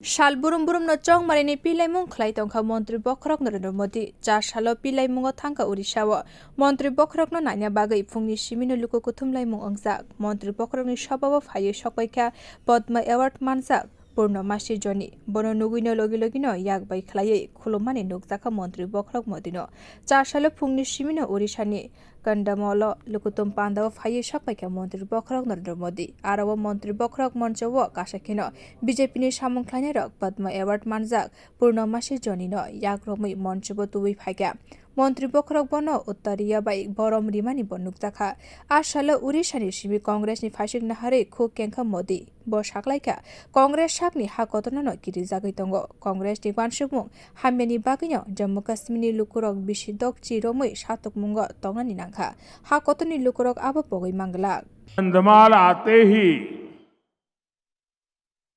Shal burum burum no chong marini pilai mung khlai tongkha Montri Bokhrok Narendra Modi 4 salo pilai mungo thangka Odisha wo Montri Bokhrok no naina bagai phungni simino luko kuthumlai mung ongjak Montri Bokhrok ni sababo phaye sokpaikha Padma Award manjak Purnamasi Joni bono nugino logi logino yak bai khlaiye khulumani nukjaka Montri Bokhrok Modi no 4 salo phungni simino Odisha ni Kandamolo lukutum pandawo phaye sokpaikha Montri Bokhrok Narendra Modi arawo Montri Bokhrok monchawo kasakino BJP ni samung khlainai rok Padma Award manjak Purnamasi Joni no yak romui monchbo tuwi phaikha Montri Bokhrok bono Uttariya bai borom rimani bonukjaka asalo Odisha ni sibi Congress ni phasik nahare khu kengkha Modi bo saklaika Congress sakni ha kotona no kiri jagai tongo Congress ni wansukmung hamyani bagino Jammu Kashmir ni lukurok bisidok chiromui satok mungo tongnani nangkha ha kotoni lukurok abo pogoi manglak Kandhamal आते ही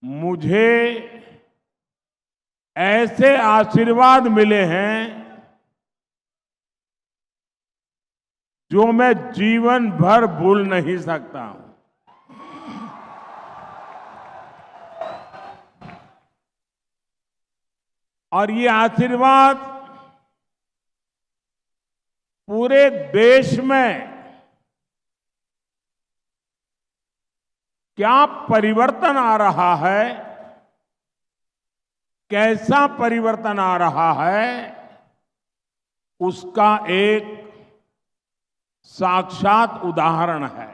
मुझे ऐसे आशीर्वाद मिले हैं जो मैं जीवन भर भूल नहीं सकता हूं। और ये आशीर्वाद पूरे देश में क्या परिवर्तन आ रहा है, कैसा परिवर्तन आ रहा है, उसका एक साक्षात उदाहरण है।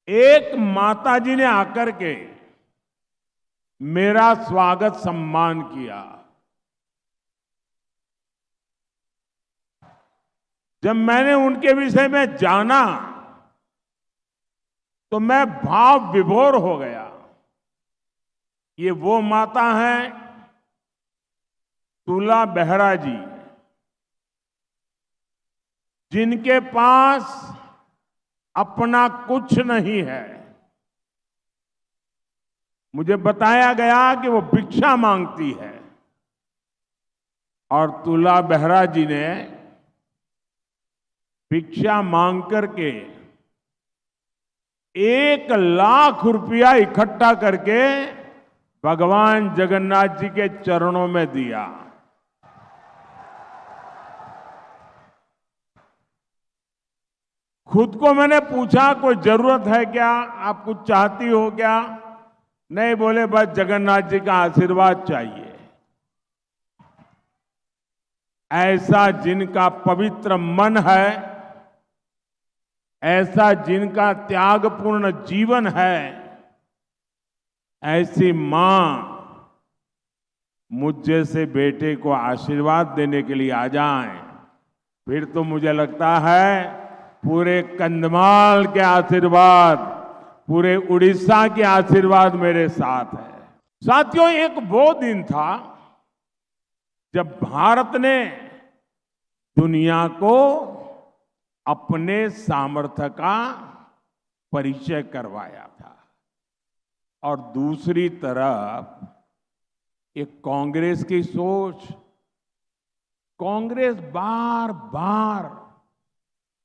एक माताजी ने आकर के मेरा स्वागत सम्मान किया। जब मैंने उनके विषय में जाना तो मैं भाव विभोर हो गया। ये वो माता हैं तुला बेहरा जी, जिनके पास अपना कुछ नहीं है। मुझे बताया गया कि वो भिक्षा मांगती है और तुला बेहरा जी ने भिक्षा मांग करके 1 लाख रुपया इकट्ठा करके भगवान जगन्नाथ जी के चरणों में दिया। खुद को मैंने पूछा कोई जरूरत है क्या, आप कुछ चाहती हो क्या? नहीं, बोले बस जगन्नाथ जी का आशीर्वाद चाहिए। ऐसा जिनका पवित्र मन है, ऐसा जिनका त्यागपूर्ण जीवन है, ऐसी मां मुझ जैसे बेटे को आशीर्वाद देने के लिए आ जाएं, फिर तो मुझे लगता है पूरे कंधमाल के आशीर्वाद, पूरे उड़ीसा के आशीर्वाद मेरे साथ है। साथियों, एक वो दिन था जब भारत ने दुनिया को अपने सामर्थ्य का परिचय करवाया था और दूसरी तरफ एक कांग्रेस की सोच, कांग्रेस बार बार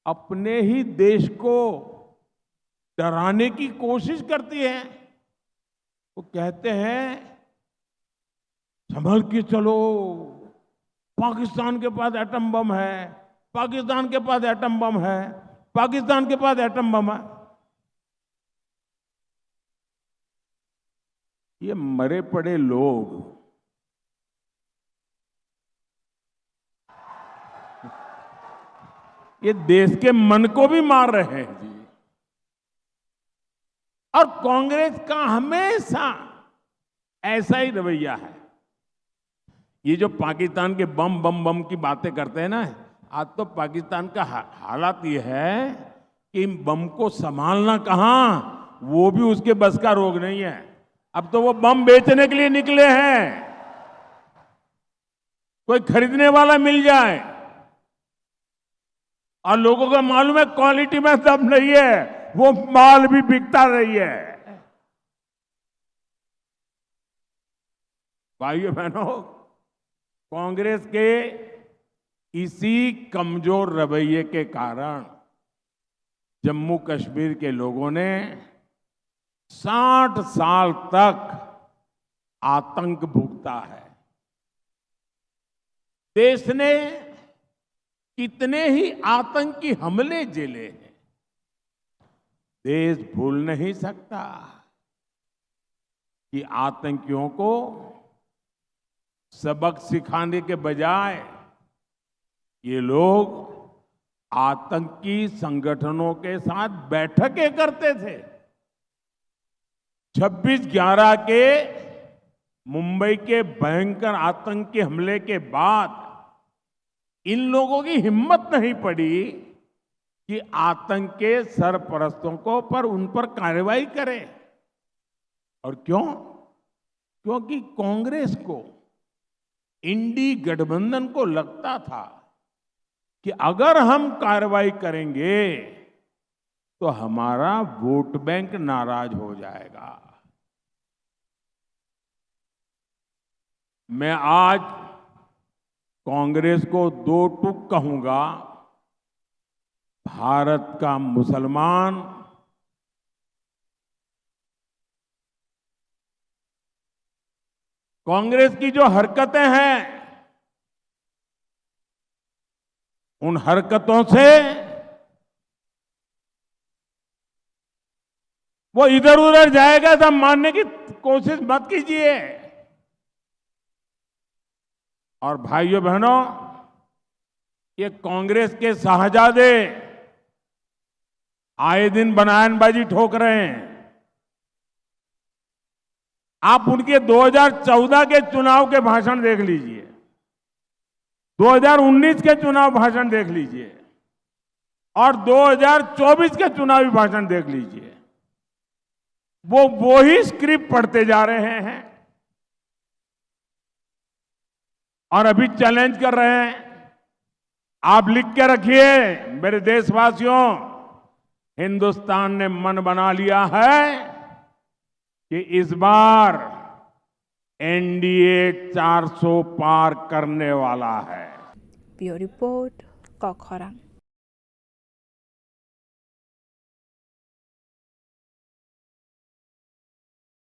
अपने ही देश को डराने की कोशिश करती है। वो कहते हैं संभल के चलो, पाकिस्तान के पास एटम बम है, पाकिस्तान के पास एटम बम है, पाकिस्तान के पास एटम बम है। ये मरे पड़े लोग ये देश के मन को भी मार रहे हैं जी। और कांग्रेस का हमेशा ऐसा ही रवैया है। ये जो पाकिस्तान के बम बम बम की बातें करते हैं ना, आज तो पाकिस्तान का हालात ये है कि बम को संभालना कहां, वो भी उसके बस का रोग नहीं है। अब तो वो बम बेचने के लिए निकले हैं, कोई खरीदने वाला मिल जाए। और लोगों को मालूम है क्वालिटी में दम नहीं है, वो माल भी बिकता नहीं है। भाइयों बहनों, कांग्रेस के इसी कमजोर रवैये के कारण जम्मू कश्मीर के लोगों ने 60 साल तक आतंक भुगता है। देश ने कितने ही आतंकी हमले झेले हैं, देश भूल नहीं सकता कि आतंकियों को सबक सिखाने के बजाय ये लोग आतंकी संगठनों के साथ बैठकें करते थे। 26/11 के मुंबई के भयंकर आतंकी हमले के बाद इन लोगों की हिम्मत नहीं पड़ी कि आतंक के सरपरस्तों को पर उन पर कार्रवाई करें। और क्यों? क्योंकि कांग्रेस को, इंडी गठबंधन को लगता था कि अगर हम कार्रवाई करेंगे तो हमारा वोट बैंक नाराज हो जाएगा। मैं आज कांग्रेस को 2 टूक कहूंगा। भारत का मुसलमान कांग्रेस की जो हरकतें हैं, उन हरकतों से वो इधर उधर जाएगा सब मानने की कोशिश मत कीजिए। और भाइयों बहनों, ये कांग्रेस के शाहजादे आए दिन बयानबाजी ठोक रहे हैं। आप उनके 2014 के चुनाव के भाषण देख लीजिए, 2019 के चुनाव भाषण देख लीजिए और 2024 के चुनावी भाषण देख लीजिए। वो ही स्क्रिप्ट पढ़ते जा रहे हैं और अभी चैलेंज कर रहे हैं। आप लिख के रखिए मेरे देशवासियों, हिंदुस्तान ने मन बना लिया है कि इस बार एनडीए 400 पार करने वाला है। Bureau report, कॉकखोरांग।